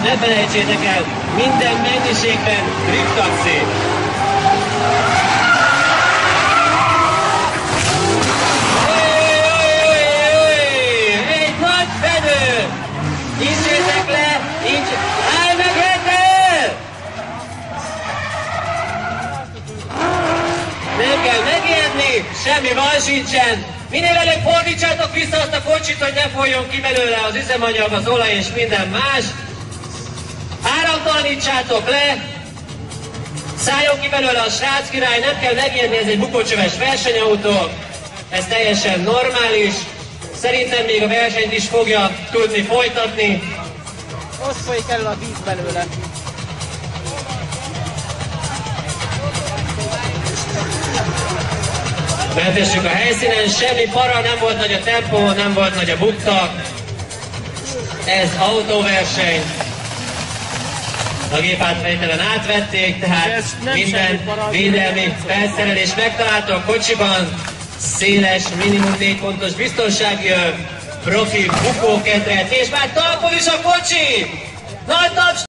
ne felejtsétek el, minden mennyiségben driftaxi. Egy nagy fedő! Nyissétek le, így állj meg érte! Nem kell megijedni, semmi baj sincsen. Minél előbb fordítsátok vissza azt a kocsit, hogy ne folyjon ki belőle az üzemanyag, az olaj és minden más. Áramtalanítsátok le, szálljon ki belőle a srác király, nem kell megijedni, ez egy bukócsöves versenyautó, ez teljesen normális. Szerintem még a versenyt is fogja tudni folytatni. Ott folyik elő a víz belőle. Befessük a helyszínen, semmi para, nem volt nagy a tempó, nem volt nagy a bukta. Ez autóverseny. A gépátfejtelen átvették, tehát minden védelmi felszerelés megtalálta a kocsiban. Széles, minimum 4 pontos biztonsági öv, profi bukókedret, és már talpon is a kocsi! Nagy taps!